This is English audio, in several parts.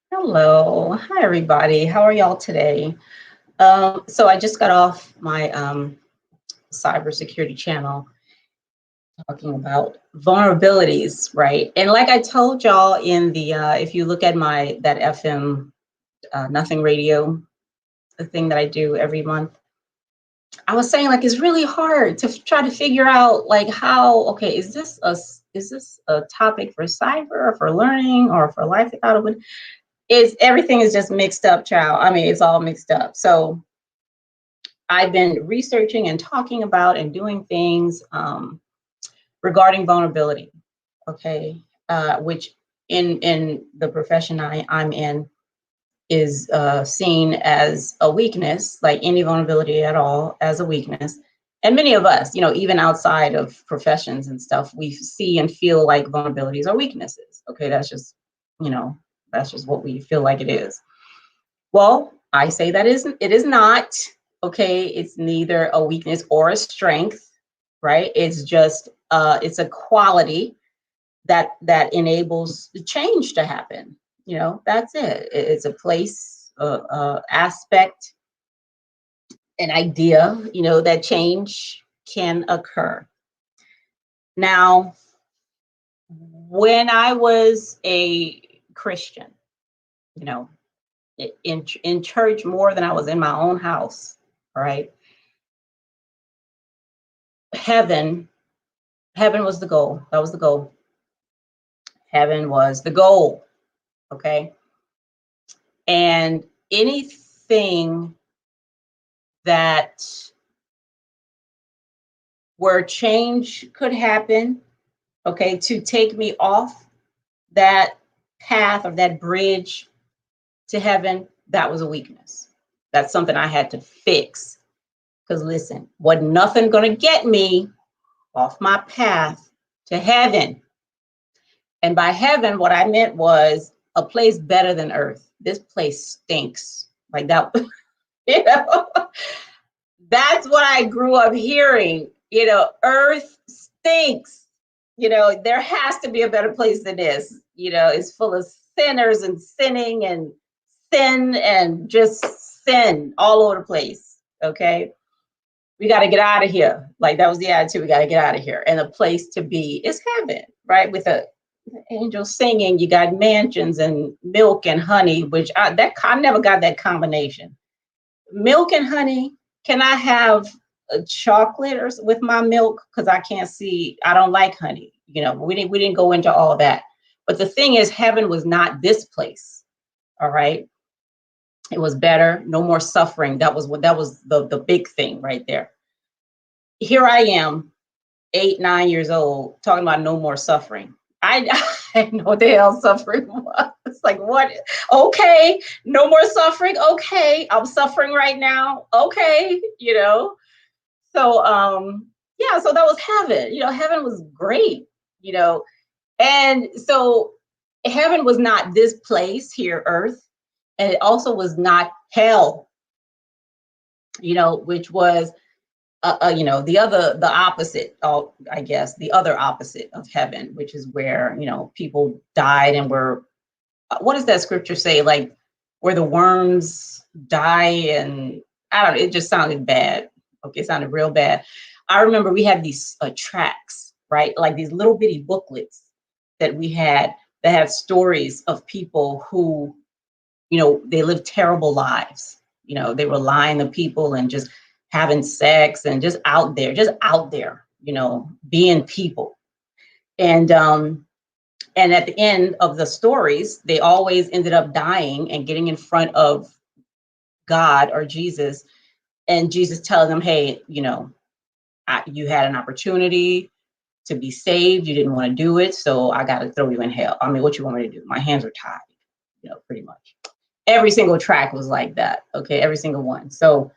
Hello. Hi, everybody. How are y'all today? So I just got off my cybersecurity channel talking about vulnerabilities, right? And like I told y'all in the, if you look at that FM Nothing Radio, the thing that I do every month, I was saying like it's really hard to try to figure out like how, okay, is this a topic for cyber or for learning or for life without a is everything is just mixed up, child. I mean, it's all mixed up. So I've been researching and talking about and doing things regarding vulnerability. Okay, which in the profession I'm in is seen as a weakness, like any vulnerability at all as a weakness. And many of us, even outside of professions and stuff, we see and feel like vulnerabilities are weaknesses. Okay, you know, that's just what we feel like it is. Well, I say it is not. Okay, it's neither a weakness or a strength, right? It's just it's a quality that enables the change to happen. That's it. It's a place, aspect, an idea, that change can occur. Now, when I was a Christian, you know, in church more than I was in my own house, right? Heaven, heaven was the goal. That was the goal. Heaven was the goal. Okay. And anything that where change could happen, okay, to take me off that path or that bridge to heaven, that was a weakness. That's something I had to fix. Because listen, wasn't nothing gonna get me off my path to heaven. And by heaven, what I meant was a place better than earth. This place stinks. Like that, you know, that's what I grew up hearing. Earth stinks. There has to be a better place than this. It's full of sinners and sinning and sin and just sin all over the place. Okay. We got to get out of here. Like that was the attitude. We got to get out of here. And a place to be is heaven, right? With a angels singing, you got mansions and milk and honey, which I never got that combination. Milk and honey. Can I have a chocolate or with my milk? Because I don't like honey. We didn't go into all that. But the thing is, heaven was not this place. All right. It was better, no more suffering. That was the big thing right there. Here I am, 8, 9 years old, talking about no more suffering. I know what the hell suffering was. It's like, what? Okay, no more suffering. Okay, I'm suffering right now. Okay, So yeah, so that was heaven. Heaven was great. And so heaven was not this place here, earth, and it also was not hell. Which was the opposite, I guess, the other opposite of heaven, which is where, people died and were, what does that scripture say? Like where the worms die and I don't know, it just sounded bad. Okay, it sounded real bad. I remember we had these tracks, right? Like these little bitty booklets that we had that had stories of people who, they lived terrible lives. They were lying to people and just having sex and just out there, being people. And at the end of the stories, they always ended up dying and getting in front of God or Jesus, and Jesus telling them, hey, you had an opportunity to be saved. You didn't want to do it. So I got to throw you in hell. I mean, what you want me to do? My hands are tied, pretty much. Every single track was like that. Okay. Every single one. So,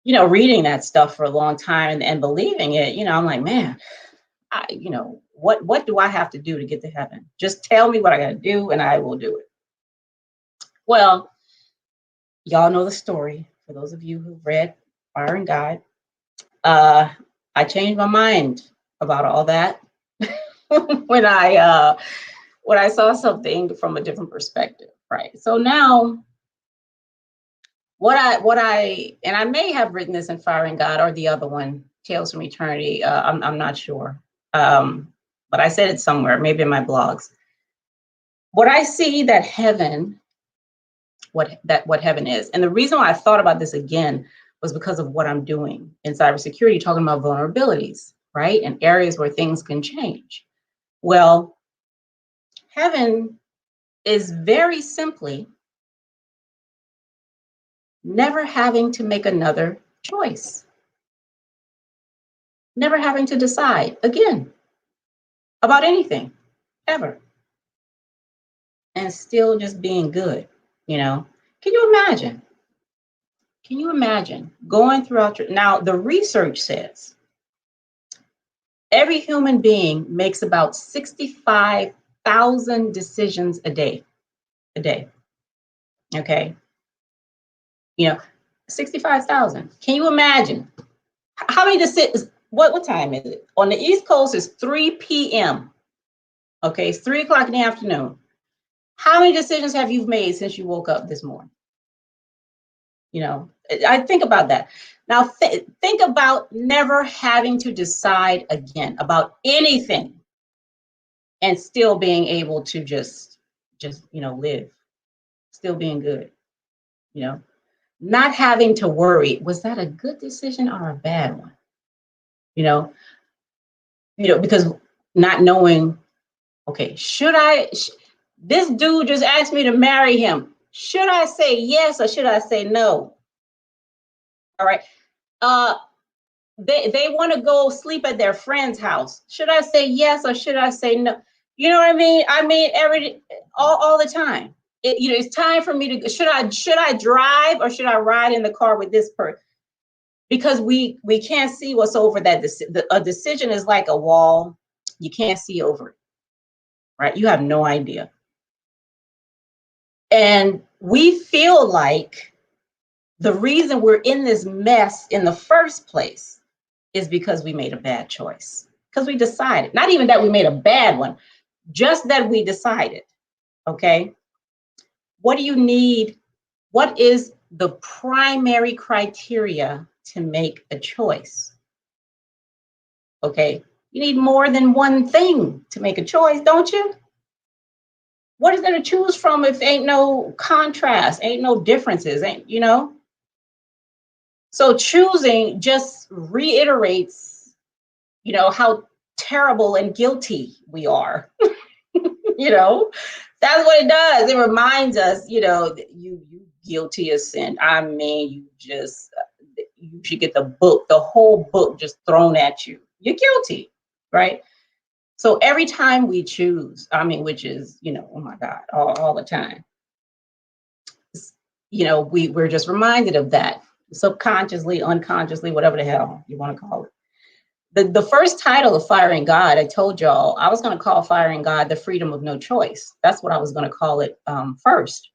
reading that stuff for a long time and believing it, I'm like, man, what do I have to do to get to heaven? Just tell me what I got to do and I will do it. Well, y'all know the story. For those of you who've read Fire and God, I changed my mind about all that when I saw something from a different perspective. Right. So now what I and I may have written this in Firing God or the other one, Tales from Eternity. I'm not sure. But I said it somewhere, maybe in my blogs. What I see that heaven, what heaven is. And the reason why I thought about this again was because of what I'm doing in cybersecurity, talking about vulnerabilities, right? And areas where things can change. Well, heaven is very simply never having to make another choice, never having to decide again about anything ever, and still just being good, you know? Can you imagine? Can you imagine going throughout your, now the research says every human being makes about 65,000 decisions a day, okay? You know, 65,000. Can you imagine? How many decisions, what time is it? On the East Coast, it's 3 p.m. Okay, it's 3 o'clock in the afternoon. How many decisions have you made since you woke up this morning? You know, I think about that. Now, think about never having to decide again about anything and still being able to just, live, still being good, you know, not having to worry, was that a good decision or a bad one? You know, because not knowing, okay, this dude just asked me to marry him. Should I say yes or should I say no? All right. They want to go sleep at their friend's house. Should I say yes or should I say no? You know what I mean? I mean, all the time. It's time for me to, should I drive or should I ride in the car with this person? Because we can't see what's over that. A decision is like a wall. You can't see over it, right? You have no idea. And we feel like the reason we're in this mess in the first place is because we made a bad choice. Because we decided, not even that we made a bad one, just that we decided, okay? What do you need? What is the primary criteria to make a choice? Okay, you need more than one thing to make a choice, don't you? What is there to choose from if ain't no contrast, ain't no differences, ain't, So choosing just reiterates, how terrible and guilty we are. That's what it does. It reminds us, you guilty of sin. I mean, you should get the whole book just thrown at you. You're guilty, right? So every time we choose, which is, oh my God, all the time, we're just reminded of that subconsciously, unconsciously, whatever the hell you want to call it. The first title of Firing God, I told y'all, I was going to call Firing God the freedom of no choice. That's what I was going to call it first.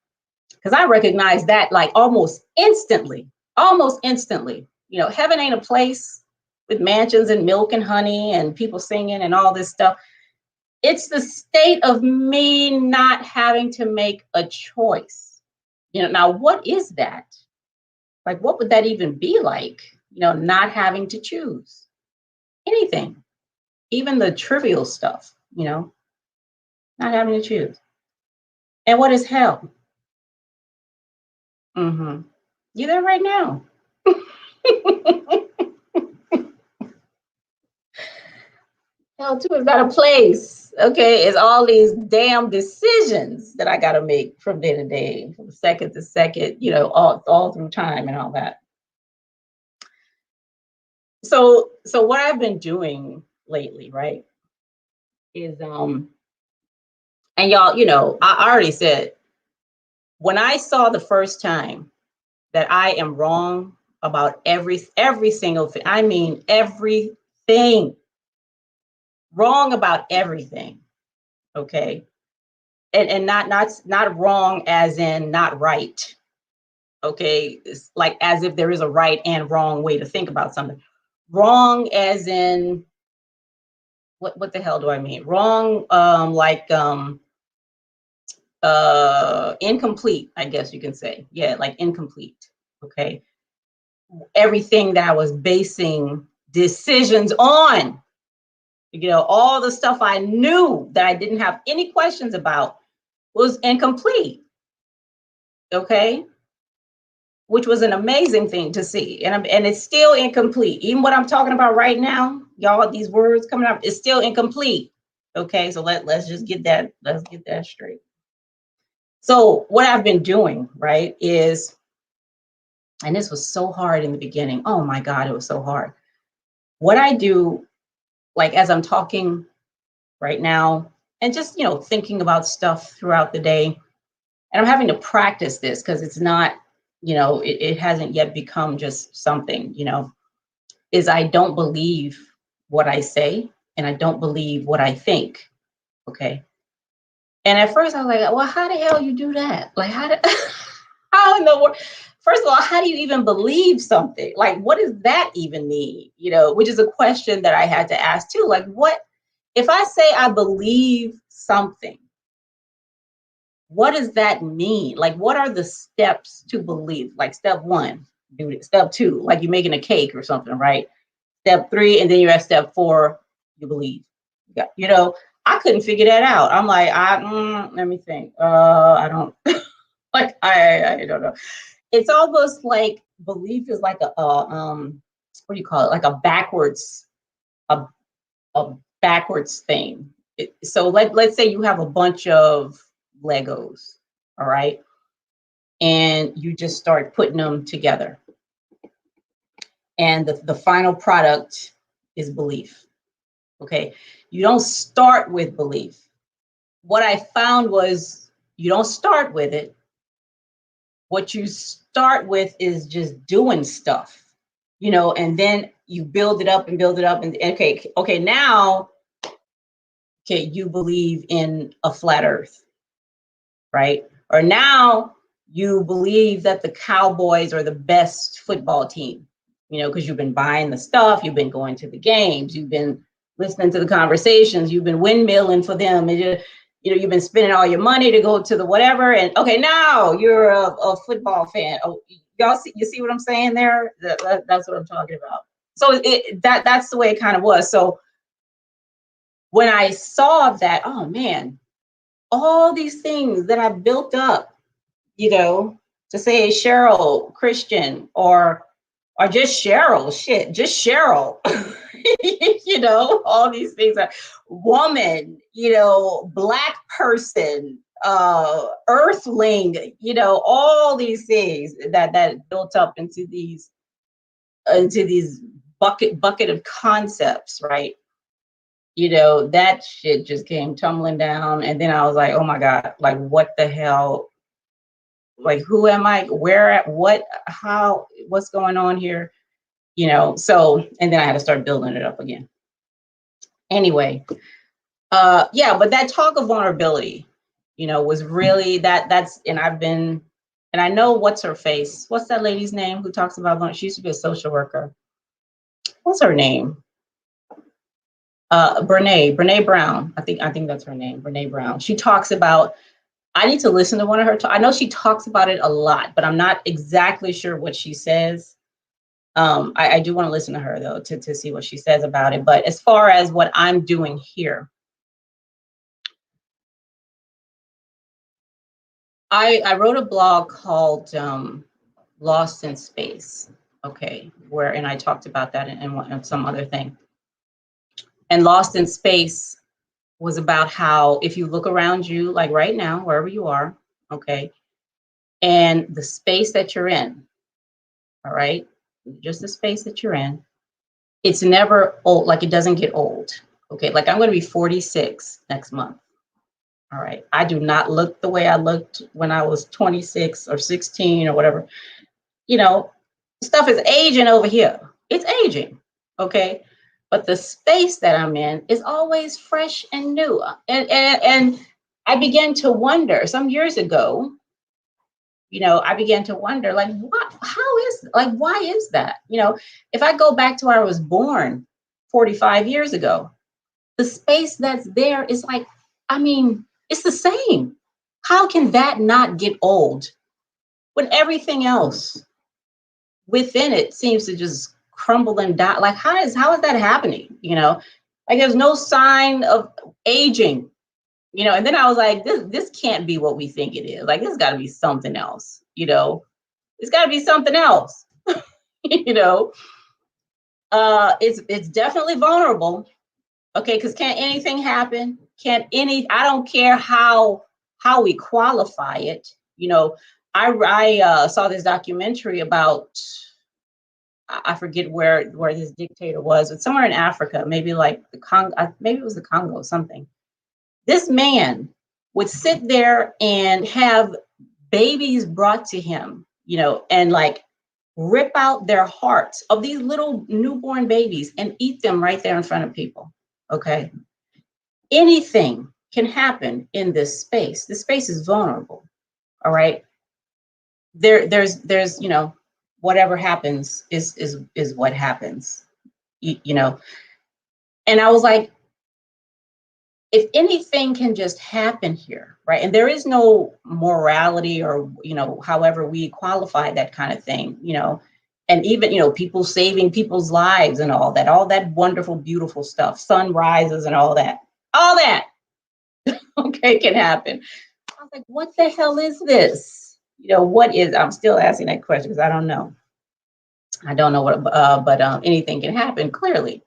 Because I recognize that like almost instantly. Heaven ain't a place with mansions and milk and honey and people singing and all this stuff. It's the state of me not having to make a choice. Now what is that? Like, what would that even be like? Not having to choose anything, even the trivial stuff, not having to choose. And what is hell? Mm-hmm. You're there right now. Hell too is not a place. Okay, it's all these damn decisions that I got to make from day to day, from second to second, all through time and all that. So what I've been doing lately, right, is and y'all, I already said, when I saw the first time that I am wrong about every single thing, I mean everything, wrong about everything, okay, and not wrong as in not right, okay, it's like as if there is a right and wrong way to think about something, wrong as in what the hell do I mean? Wrong, incomplete, I guess you can say. Yeah, like incomplete. Okay. Everything that I was basing decisions on, all the stuff I knew that I didn't have any questions about was incomplete. Okay. Which was an amazing thing to see. And it's still incomplete. Even what I'm talking about right now, y'all, these words coming up, it's still incomplete. Okay, so let's just get that, straight. So what I've been doing, right, is, and this was so hard in the beginning. Oh my God, it was so hard. What I do, like as I'm talking right now, and just, thinking about stuff throughout the day, and I'm having to practice this because it's not, it hasn't yet become just something, is I don't believe what I say and I don't believe what I think. Okay. And at first I was like, well, how the hell you do that? Like, how in the world? First of all, how do you even believe something? Like, what does that even mean? Which is a question that I had to ask too. Like, what, if I say I believe something, what does that mean? Like, what are the steps to believe? Like step one, do it. Step two, like you're making a cake or something, right? Step three, and then you're at step four, you believe. Yeah, I couldn't figure that out. I'm like, let me think. I don't like. I don't know. It's almost like belief is like what do you call it? Like a backwards thing. So let's say you have a bunch of Legos, all right, and you just start putting them together, and the final product is belief. Okay, you don't start with belief. What I found was you don't start with it. What you start with is just doing stuff, and then you build it up and build it up. And okay, now, you believe in a flat earth, right? Or now you believe that the Cowboys are the best football team, because you've been buying the stuff, you've been going to the games, you've been listening to the conversations, you've been windmilling for them, and you've been spending all your money to go to the whatever. And okay, now you're a football fan. Oh, you see what I'm saying there? That's what I'm talking about. So that's the way it kind of was. So when I saw that, oh man, all these things that I built up, to say Cheryl Christian or just Cheryl, just Cheryl, all these things are woman, Black person, earthling, all these things that built up into these bucket of concepts, right? That shit just came tumbling down. And then I was like, oh my God, like what the hell? Like, who am I? Where at? What? How? What's going on here? So, and then I had to start building it up again. Anyway, yeah, but that talk of vulnerability, was really and I know what's her face. What's that lady's name who talks about vulnerability? She used to be a social worker. What's her name? Brene Brown. I think that's her name, Brene Brown. She talks about, I need to listen to one of her I know she talks about it a lot, but I'm not exactly sure what she says. I do want to listen to her though, to see what she says about it. But as far as what I'm doing here, I wrote a blog called Lost in Space. Okay, and I talked about that and some other thing. And Lost in Space was about how if you look around you, like right now, wherever you are, okay, and the space that you're in, all right, just the space that you're in, it's never old, like it doesn't get old. Okay, like I'm going to be 46 next month. All right, I do not look the way I looked when I was 26 or 16 or whatever. Stuff is aging over here. It's aging, okay? But the space that I'm in is always fresh and new. And I began to wonder some years ago, I began to wonder, like, why is that? If I go back to where I was born 45 years ago, the space that's there is like, I mean, it's the same. How can that not get old when everything else within it seems to just crumble and die? Like, how is that happening? You know, like there's no sign of aging. You know, and then I was like, this can't be what we think it is. Like, this got to be something else. You know, it's got to be something else. You know, it's definitely vulnerable. Okay, because can't anything happen? Can't any? I don't care how we qualify it. You know, I saw this documentary about, I forget where this dictator was, but somewhere in Africa, maybe like the Congo, maybe it was the Congo, something. This man would sit there and have babies brought to him, you know, and like rip out their hearts of these little newborn babies and eat them right there in front of people. Okay. Anything can happen in this space. This space is vulnerable. All right. There's, you know, whatever happens is what happens. You know, and I was like, if anything can just happen here, right? And there is no morality or, you know, however we qualify that kind of thing, you know, and even, you know, people saving people's lives and all that wonderful, beautiful stuff, sunrises and all that, okay, can happen. I was like, what the hell is this? You know, what is, I'm still asking that question because I don't know. I don't know what, but anything can happen, clearly.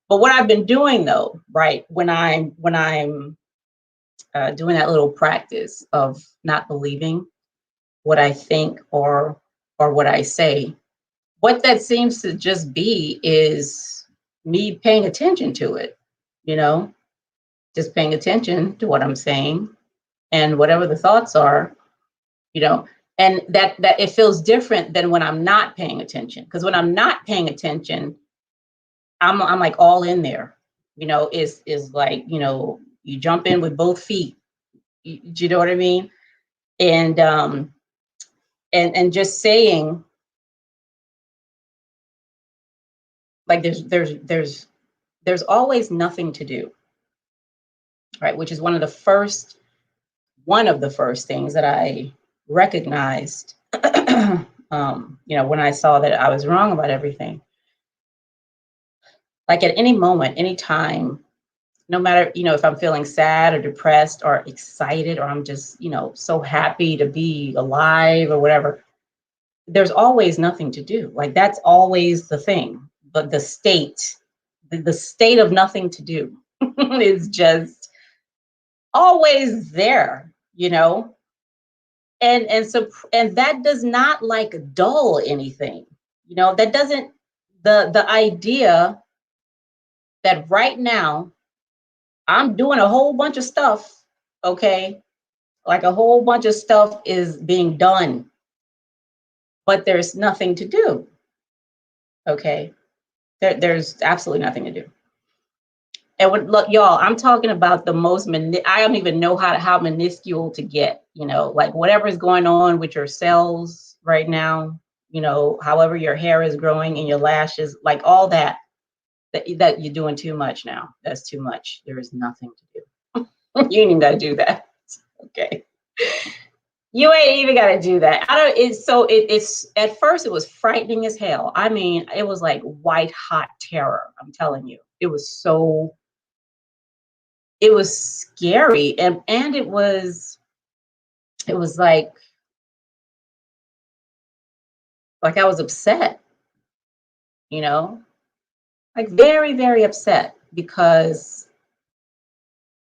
But what I've been doing though, right, when I'm doing that little practice of not believing what I think or what I say, what that seems to just be is me paying attention to it, you know, just paying attention to what I'm saying and whatever the thoughts are, you know, and that it feels different than when I'm not paying attention. Because when I'm not paying attention, I'm like all in there, you know, is like, you know, you jump in with both feet. Do you know what I mean? And and just saying, like there's always nothing to do, right? Which is one of the first things that I recognized, you know, when I saw that I was wrong about everything. Like at any moment, any time, no matter, you know, if I'm feeling sad or depressed or excited, or I'm just, you know, so happy to be alive or whatever, there's always nothing to do. Like that's always the thing. But the state of nothing to do is just always there, you know. And that does not like dull anything, you know. That doesn't, the idea that right now I'm doing a whole bunch of stuff, okay, like a whole bunch of stuff is being done, but there's nothing to do, okay. There's absolutely nothing to do. And look, y'all, I'm talking about the most, I don't even know how minuscule to get, you know, like whatever is going on with your cells right now, you know, however your hair is growing and your lashes, like all that you're doing too much now. That's too much. There is nothing to do. You ain't even got to do that. Okay. You ain't even got to do that. It's at first it was frightening as hell. I mean, it was like white hot terror. I'm telling you, it was scary, and it was like I was upset, you know, like very, very upset because,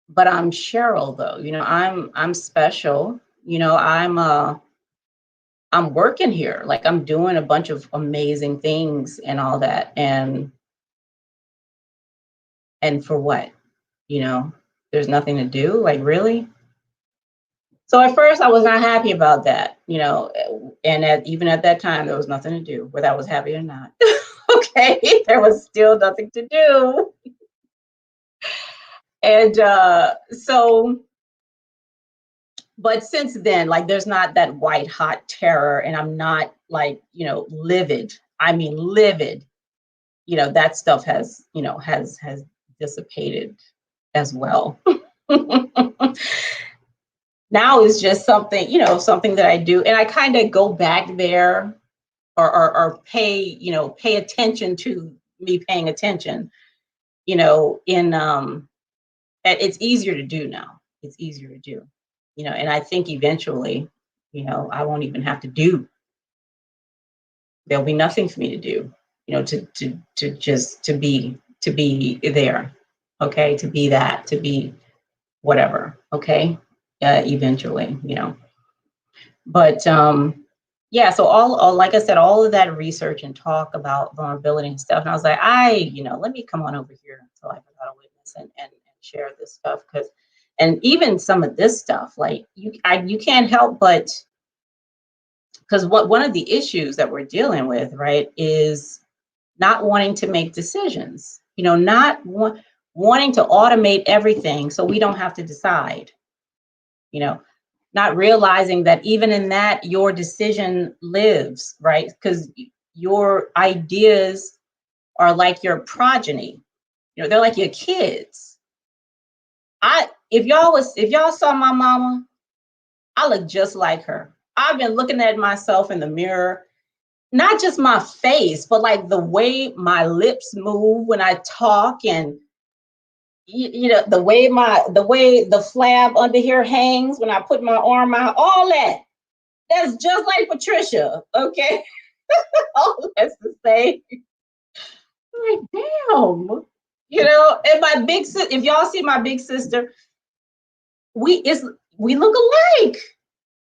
but I'm Cheryl though, you know, I'm special, you know, I'm working here, like I'm doing a bunch of amazing things and all that, and for what, you know, there's nothing to do, like really. So at first I was not happy about that, you know, and even at that time, there was nothing to do, whether I was happy or not. Okay, there was still nothing to do. And so, but since then, like there's not that white hot terror, and I'm not like, you know, livid. I mean, livid. You know, that stuff has, you know, has dissipated as well. Now it's just something, you know, something that I do. And I kind of go back there or pay, you know, pay attention to me paying attention, you know, it's easier to do now. It's easier to do, you know, and I think eventually, you know, I won't even have to do. There'll be nothing for me to do, you know, to just to be there, okay, to be that, to be whatever, okay, eventually, you know. But yeah, so all like I said, all of that research and talk about vulnerability and stuff, and I was like, you know, let me come on over here to Life Without a Witness and share this stuff, because, and even some of this stuff, like you can't help but, because one of the issues that we're dealing with, right, is not wanting to make decisions, you know, not wanting to automate everything so we don't have to decide, you know, not realizing that even in that your decision lives, right? Because your ideas are like your progeny, you know, they're like your kids. If y'all saw my mama, I look just like her. I've been looking at myself in the mirror, not just my face, but like the way my lips move when I talk, and you know, the way the flab under here hangs when I put my arm out, all that. That's just like Patricia, okay? All that's to say. I'm like, damn. You know, and my big sister, if y'all see my big sister, we look alike.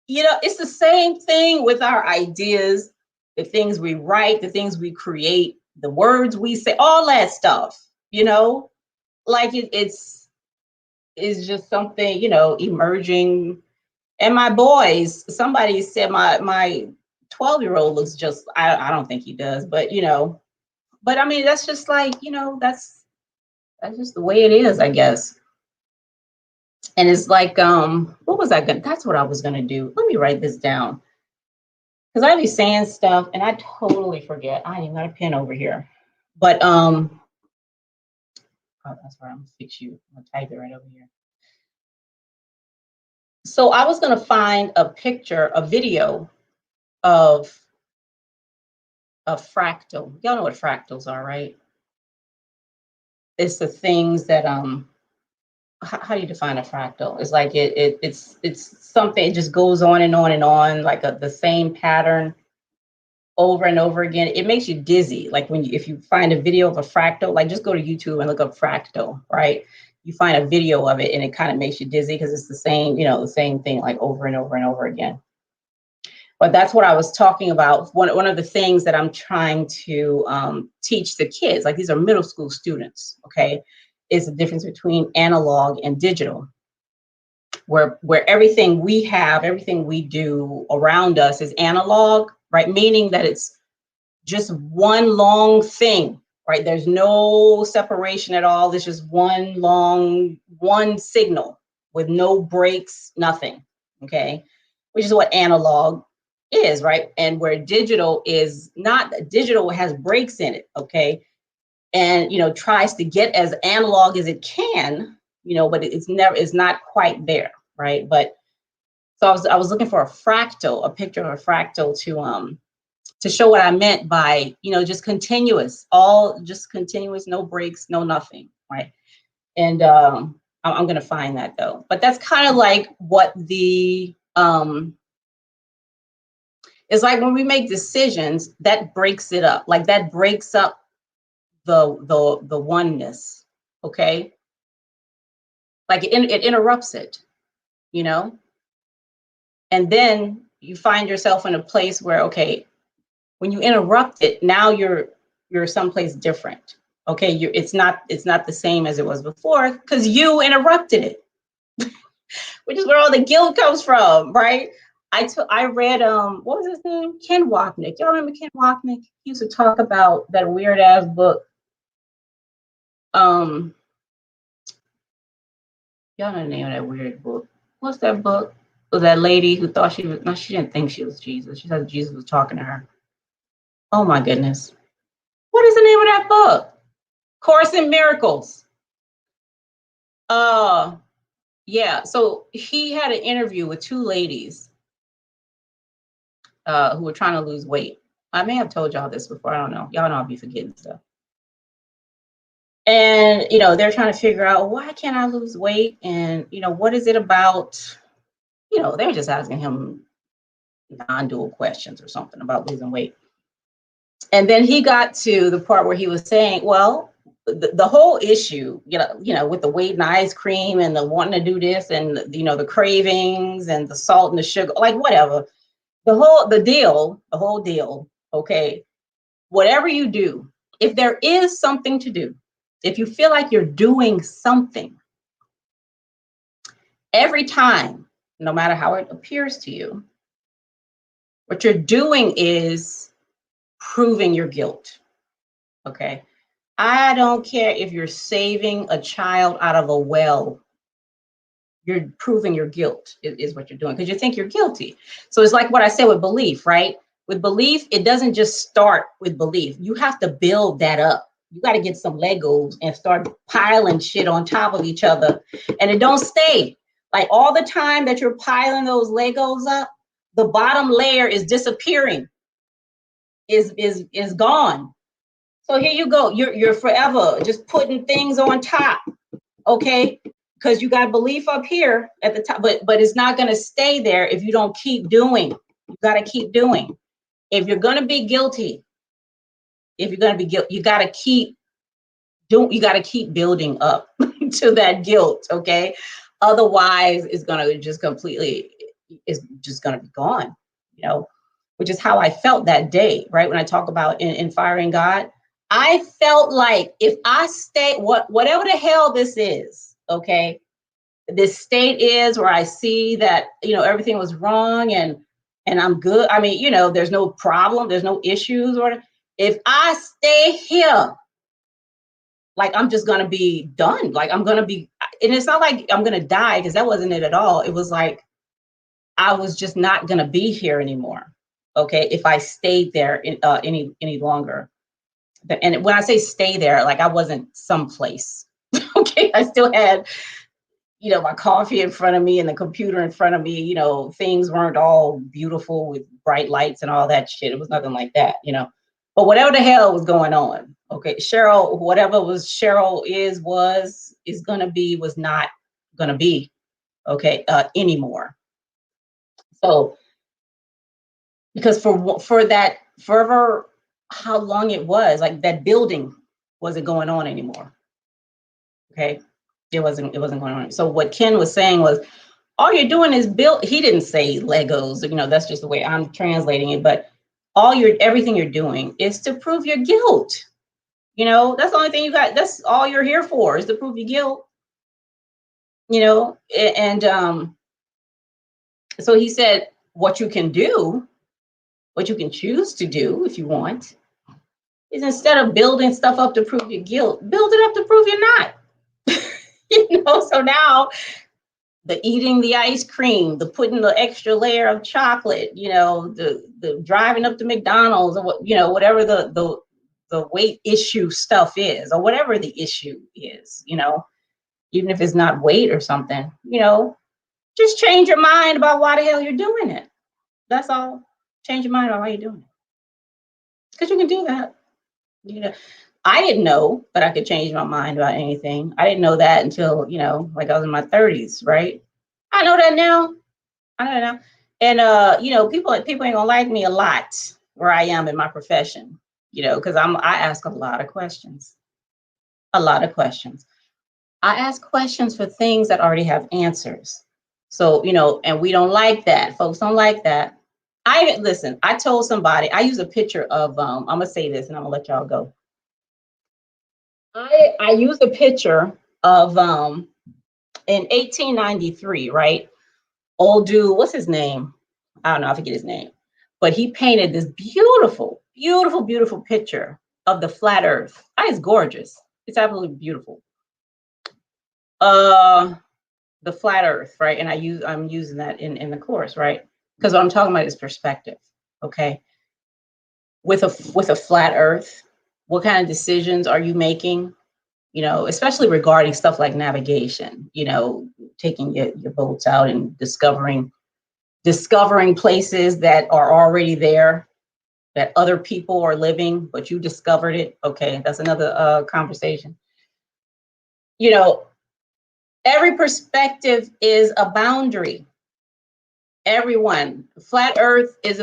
You know, it's the same thing with our ideas, the things we write, the things we create, the words we say, all that stuff, you know, like it's just something, you know, emerging. And my boys, somebody said my 12-year-old looks just, I don't think he does, but you know, but I mean, that's just like, you know, that's just the way it is, I guess. And it's like, that's what I was gonna do. Let me write this down. Because I be saying stuff and I totally forget. I ain't even got a pen over here. But oh, that's right, I'm gonna fix you. I'm gonna type it right over here. So I was gonna find a picture, a video of a fractal. Y'all know what fractals are, right? It's the things that how do you define a fractal? It's like it's something, it just goes on and on and on, like the same pattern over and over again. It makes you dizzy. Like if you find a video of a fractal, like just go to YouTube and look up fractal, right? You find a video of it and it kind of makes you dizzy because it's the same, you know, the same thing like over and over and over again. But that's what I was talking about. One of the things that I'm trying to teach the kids, like these are middle school students, okay, is the difference between analog and digital, where everything we have, everything we do around us is analog, right? Meaning that it's just one long thing, right? There's no separation at all. There's just one signal with no breaks, nothing, okay? Which is what analog is, right? And where digital is not, digital has breaks in it, okay? And, you know, tries to get as analog as it can, you know, but it's not quite there, right? But so I was looking for a fractal, a picture of a fractal to show what I meant by, you know, just continuous, just continuous, no breaks, no nothing, right? And I'm gonna find that though. But that's kind of like what the it's like when we make decisions, that breaks it up. Like that breaks up the oneness, okay? Like it interrupts it, you know? And then you find yourself in a place where, okay, when you interrupt it, now you're someplace different. Okay, it's not the same as it was before because you interrupted it, which is where all the guilt comes from, right? I read what was his name? Ken Wapnick. Y'all remember Ken Wapnick? He used to talk about that weird ass book. Y'all know the name of that weird book. What's that book? Was that lady who thought she was, no, she didn't think she was Jesus. She thought Jesus was talking to her. Oh my goodness. What is the name of that book? Course in Miracles. Yeah, so he had an interview with two ladies who were trying to lose weight. I may have told y'all this before. I don't know. Y'all know I'll be forgetting stuff. And they're trying to figure out, why can't I lose weight? And what is it about? They're just asking him non-dual questions or something about losing weight. And then he got to the part where he was saying, well, the whole issue, with the weight and the ice cream and the wanting to do this and the cravings and the salt and the sugar, like whatever, the whole deal. Okay, whatever you do, if there is something to do, if you feel like you're doing something, every time, no matter how it appears to you, what you're doing is proving your guilt. Okay. I don't care if you're saving a child out of a well, you're proving your guilt is what you're doing, because you think you're guilty. So it's like what I said with belief, right? With belief, it doesn't just start with belief. You have to build that up. You got to get some Legos and start piling shit on top of each other. And it don't stay. Like all the time that you're piling those Legos up, the bottom layer is disappearing, is gone. So here you go. You're forever just putting things on top, okay? Because you got belief up here at the top, but it's not going to stay there if you don't keep doing. You got to keep doing. If you're going to be guilty, you got to keep doing. You got to keep building up to that guilt, okay? Otherwise, it's going to just completely, it's just going to be gone, which is how I felt that day, right? When I talk about in firing God, I felt like if I stay, whatever the hell this is, okay, this state is where I see that, everything was wrong and I'm good. I mean, there's no problem, there's no issues, or if I stay here, like I'm just gonna be done. Like I'm gonna be, and it's not like I'm gonna die, because that wasn't it at all. It was like I was just not gonna be here anymore. Okay, if I stayed there any longer. And when I say stay there, like I wasn't someplace. Okay, I still had, my coffee in front of me and the computer in front of me. Things weren't all beautiful with bright lights and all that shit. It was nothing like that, But whatever the hell was going on, okay, Cheryl, whatever Cheryl is gonna be, was not gonna be, okay, anymore. So, because for that forever, how long it was, like that building wasn't going on anymore. Okay, it wasn't going on. So what Ken was saying was, all you're doing is build. He didn't say Legos, that's just the way I'm translating it. But everything you're doing is to prove your guilt. That's the only thing you got. That's all you're here for, is to prove your guilt. And so he said, what you can choose to do if you want, is instead of building stuff up to prove your guilt, build it up to prove you're not. So now the eating the ice cream, the putting the extra layer of chocolate, the driving up to McDonald's, or whatever the weight issue stuff is, or whatever the issue is, even if it's not weight or something, just change your mind about why the hell you're doing it. That's all. Change your mind about why you're doing it. Because you can do that. I didn't know that I could change my mind about anything. I didn't know that until, like I was in my 30s, right? I know that now. I know that now. And people ain't gonna like me a lot where I am in my profession, because I ask a lot of questions. A lot of questions. I ask questions for things that already have answers. So, and we don't like that. Folks don't like that. I told somebody, I use a picture of, I'm gonna say this and I'm gonna let y'all go. I used a picture of in 1893, right? Old dude, what's his name? I don't know, I forget his name. But he painted this beautiful, beautiful, beautiful picture of the flat earth. It's gorgeous. It's absolutely beautiful. The flat earth, right? And I'm using that in the course, right? Because what I'm talking about is perspective. Okay. With a flat earth, what kind of decisions are you making? you know, especially regarding stuff like navigation, you know, taking your boats out and discovering places that are already there, that other people are living, but you discovered it. Okay, that's another conversation. You know, every perspective is a boundary. Everyone, flat Earth is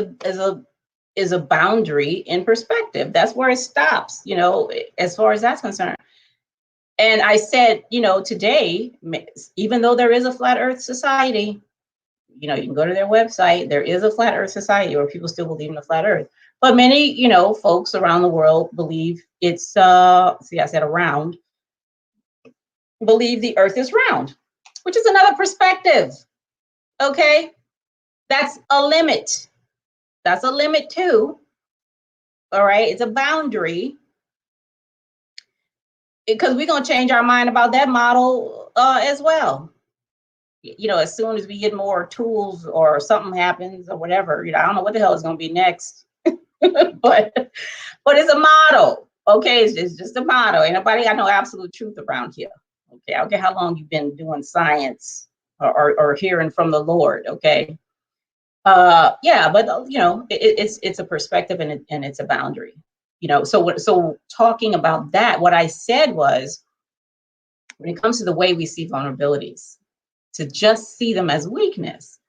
a boundary in perspective. That's where it stops, you know, as far as that's concerned. And I said, you know, today, even though there is a flat Earth society, you know, you can go to their website, there is a flat Earth society, or people still believe in the flat Earth. But many, you know, folks around the world believe it's, see, I said around, believe the Earth is round, which is another perspective. Okay, that's a limit. That's a limit too. All right, it's a boundary, because we're gonna change our mind about that model as well. You know, as soon as we get more tools or something happens or whatever, you know, I don't know what the hell is gonna be next, but it's a model. Okay, it's just a model. Ain't nobody got no absolute truth around here. Okay, I don't care how long you've been doing science or hearing from the Lord. Okay, yeah, but you know, it's a perspective, and it's a boundary. You know, so talking about that, what I said was, when it comes to the way we see vulnerabilities, to just see them as weakness.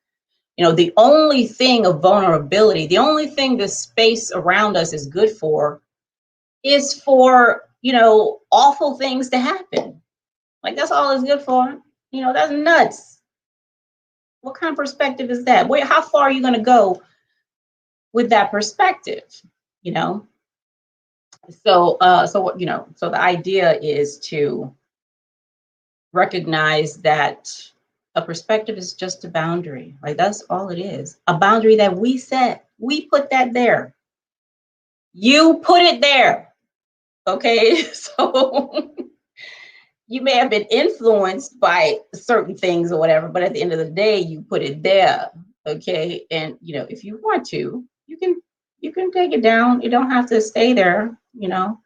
You know, the only thing of vulnerability, the only thing the space around us is good for, is for, you know, awful things to happen. Like, that's all it's good for. You know, that's nuts. What kind of perspective is that? How far are you going to go with that perspective? You know? So you know, so the idea is to recognize that a perspective is just a boundary. Like, that's all it is. A boundary that we set. We put that there. You put it there. Okay? So you may have been influenced by certain things or whatever, but at the end of the day, you put it there. Okay? And you know, if you want to, you can take it down. You don't have to stay there, you know.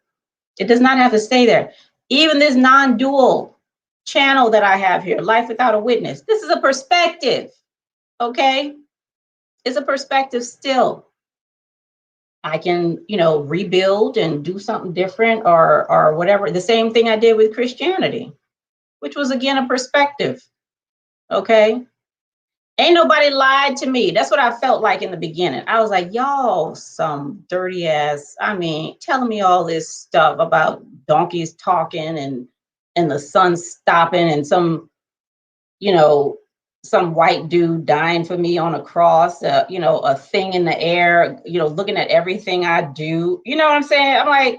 It does not have to stay there. Even this non-dual channel that I have here, Life Without a Witness, this is a perspective. Okay? It's a perspective still. I can, you know, rebuild and do something different or whatever. The same thing I did with Christianity, which was, again, a perspective. Okay? Ain't nobody lied to me. That's what I felt like in the beginning. I was like, y'all, some dirty ass, I mean, telling me all this stuff about donkeys talking and the sun stopping and some, you know, some white dude dying for me on a cross, you know, a thing in the air, you know, looking at everything I do. You know what I'm saying? I'm like,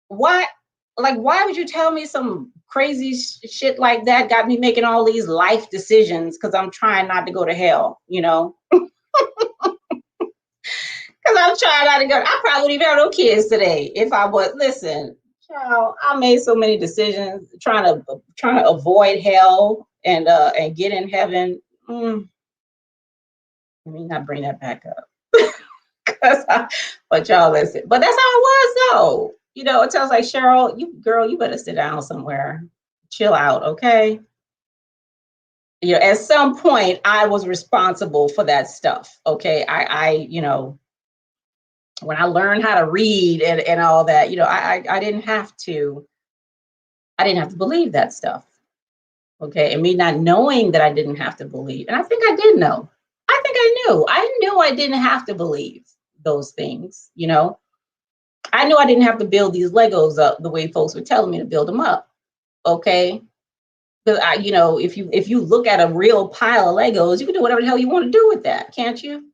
why? Like, why would you tell me some crazy shit like that? Got me making all these life decisions because I'm trying not to go to hell, you know? Because I'm trying not to go. I probably wouldn't even have no kids today if I was. Listen, child, I made so many decisions trying to avoid hell and get in heaven. Let me not bring that back up. But y'all listen. But that's how it was though. You know, it tells like, Cheryl, you better sit down somewhere. Chill out, okay? You know, at some point I was responsible for that stuff. Okay. I you know, when I learned how to read and all that, you know, I didn't have to believe that stuff. Okay. And me not knowing that I didn't have to believe. And I think I did know. I think I knew I didn't have to believe those things, you know. I knew I didn't have to build these Legos up the way folks were telling me to build them up. Okay. Because you know, if you look at a real pile of Legos, you can do whatever the hell you want to do with that, can't you?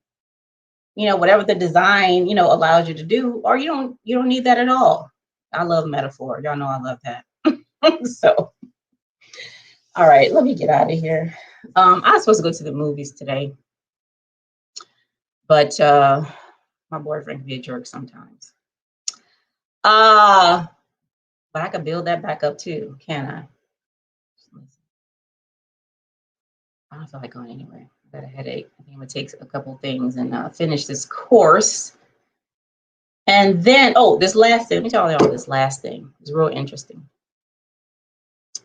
You know, whatever the design, you know, allows you to do, or you don't need that at all. I love metaphor. Y'all know I love that. So, all right, let me get out of here. I was supposed to go to the movies today, but my boyfriend can be a jerk sometimes. But I can build that back up too, can I? I don't feel like going anywhere. I got a headache. I think I'm gonna take a couple things and finish this course. And then, oh, this last thing, let me tell y'all this last thing. It's real interesting.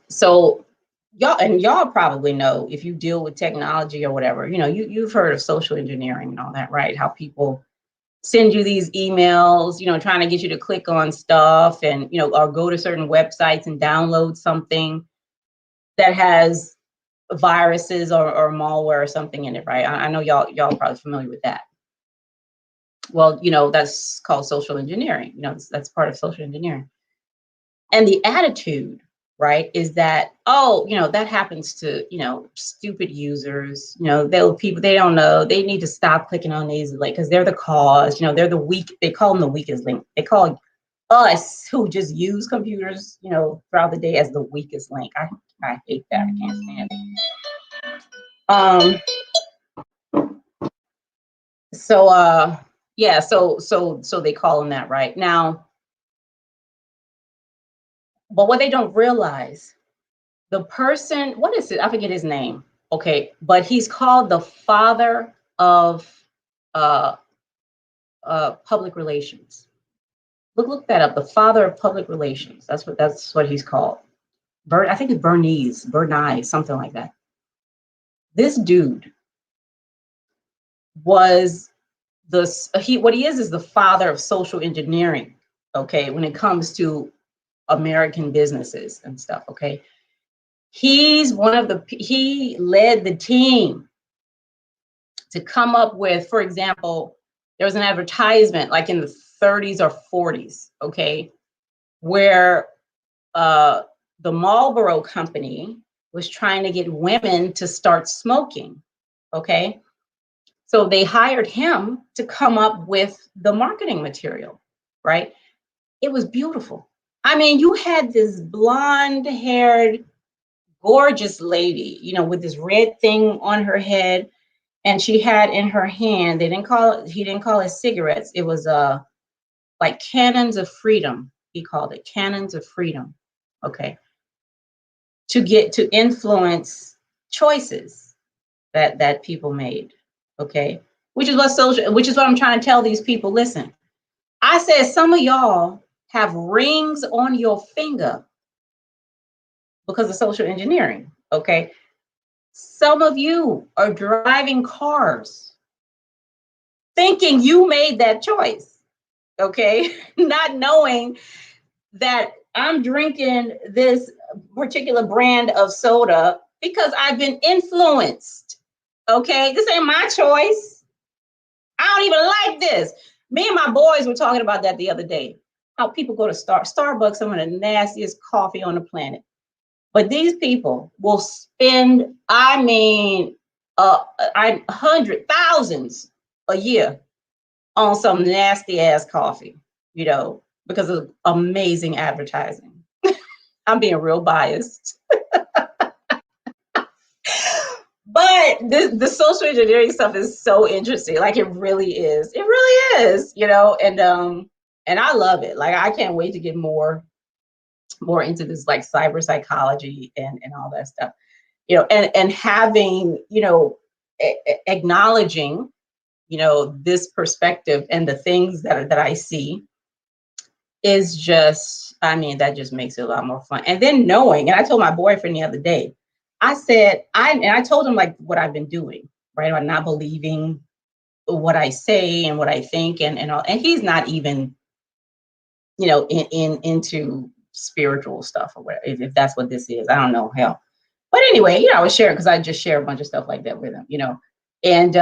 So y'all probably know, if you deal with technology or whatever, you've heard of social engineering and all that, right? How people send you these emails, trying to get you to click on stuff, and or go to certain websites and download something that has viruses or malware or something in it, right? I know y'all are probably familiar with that. Well, that's called social engineering. That's part of social engineering. And the attitude, right, is that, oh, that happens to, stupid users. They don't know, they need to stop clicking on these, like, because they're the cause. They're the weak. They call them the weakest link. They call us who just use computers, throughout the day, as the weakest link. I hate that. I can't stand it. So yeah, so they call them that, right? Now, but what they don't realize, the person, what is it? I forget his name. Okay, but he's called the father of uh public relations. Look that up. The father of public relations. That's what he's called. I think it's Bernice, something like that. This dude was what he is the father of social engineering. Okay, when it comes to American businesses and stuff. Okay, he led the team to come up with, for example, there was an advertisement like in the 30s or 40s, okay, where the Marlboro company was trying to get women to start smoking, okay? So they hired him to come up with the marketing material, right? It was beautiful. I mean, you had this blonde-haired, gorgeous lady, with this red thing on her head, and she had in her hand, he didn't call it cigarettes. It was like cannons of freedom. He called it cannons of freedom. Okay. To influence choices that people made. Okay. Which is what I'm trying to tell these people. Listen, I said some of y'all have rings on your finger because of social engineering. Okay. Some of you are driving cars thinking you made that choice, okay? Not knowing that I'm drinking this particular brand of soda because I've been influenced, okay? This ain't my choice. I don't even like this. Me and my boys were talking about that the other day. How people go to Starbucks, some of the nastiest coffee on the planet. But these people will spend, thousands a year on some nasty ass coffee, because of amazing advertising. I'm being real biased. But the social engineering stuff is so interesting. Like, it really is. It really is, and I love it. Like, I can't wait to get more into this, like, cyber psychology and all that stuff. And having, acknowledging, this perspective and the things that I see is just, that just makes it a lot more fun. And then knowing, and I told my boyfriend the other day, I said, I told him, like, what I've been doing, right? I'm not believing what I say and what I think and all, and he's not even, into spiritual stuff or whatever, if that's what this is. I don't know, hell. But anyway, I was sharing, because I just share a bunch of stuff like that with him, and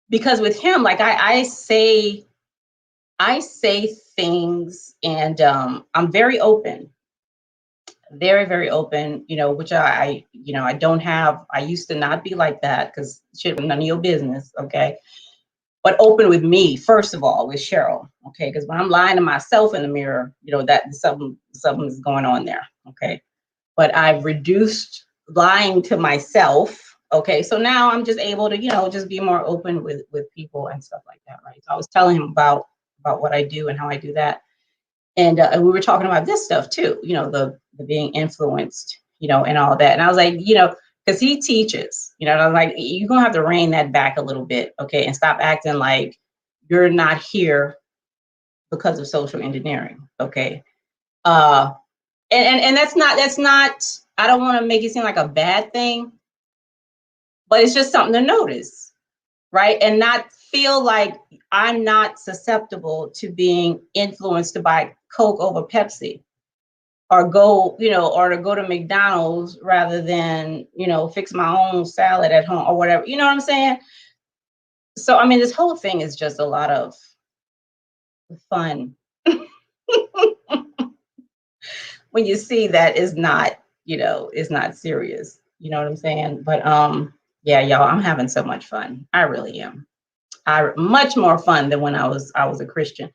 because with him, like, I say things, and I'm very open, very, very open, which I don't have. I used to not be like that, because shit, none of your business, okay? But open with me, first of all, with Cheryl, okay? Because when I'm lying to myself in the mirror, that something's going on there, okay? But I've reduced lying to myself, okay? So now I'm just able to, just be more open with people and stuff like that, right? So I was telling him about what I do and how I do that. And we were talking about this stuff too, the being influenced, and all that. And I was like, because he teaches, and I'm like, you're gonna have to rein that back a little bit, okay, and stop acting like you're not here because of social engineering, okay? And that's not, I don't want to make it seem like a bad thing, but it's just something to notice, right? And not feel like I'm not susceptible to being influenced by Coke over Pepsi, or go, or to go to McDonald's rather than, fix my own salad at home or whatever. You know what I'm saying? So, I mean, this whole thing is just a lot of fun when you see that is not, is not serious. You know what I'm saying? But yeah, y'all, I'm having so much fun. I really am. Much more fun than when I was a Christian.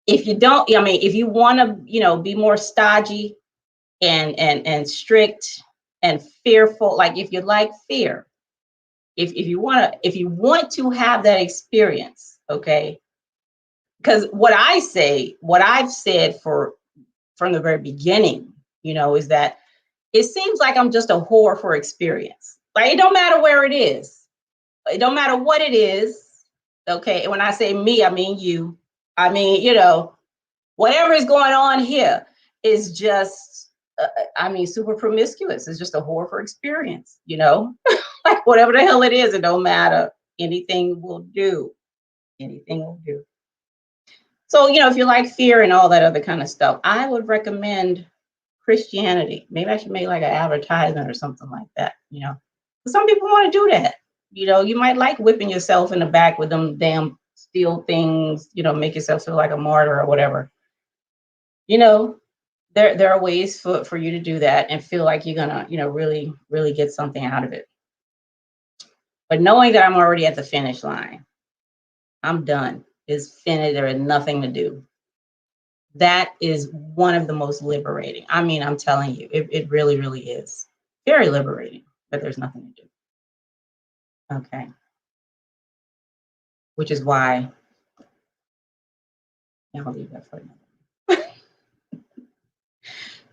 If you don't, I mean, if you want to, be more stodgy and strict and fearful, like if you like fear, if you want to have that experience, okay? Because what I've said from the very beginning, is that it seems like I'm just a whore for experience. Like, it don't matter where it is. It don't matter what it is. Okay. And when I say me, I mean you. I mean, whatever is going on here is just, super promiscuous. It's just a whore for experience, like whatever the hell it is, it don't matter. Anything will do. Anything will do. So, if you like fear and all that other kind of stuff, I would recommend Christianity. Maybe I should make like an advertisement or something like that, Some people want to do that. You might like whipping yourself in the back with them damn steel things, make yourself feel like a martyr or whatever. There are ways for you to do that and feel like you're gonna, really, really get something out of it. But knowing that I'm already at the finish line, I'm done. It's finished. There is nothing to do. That is one of the most liberating. I mean, I'm telling you, it really, really is very liberating, but there's nothing to do. Okay. Which is why I'll leave that for now.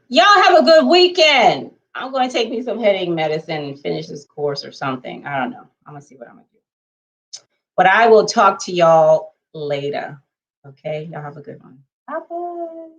Y'all have a good weekend. I'm going to take me some headache medicine and finish this course or something. I don't know. I'm going to see what I'm going to do. But I will talk to y'all later. Okay. Y'all have a good one. Bye-bye.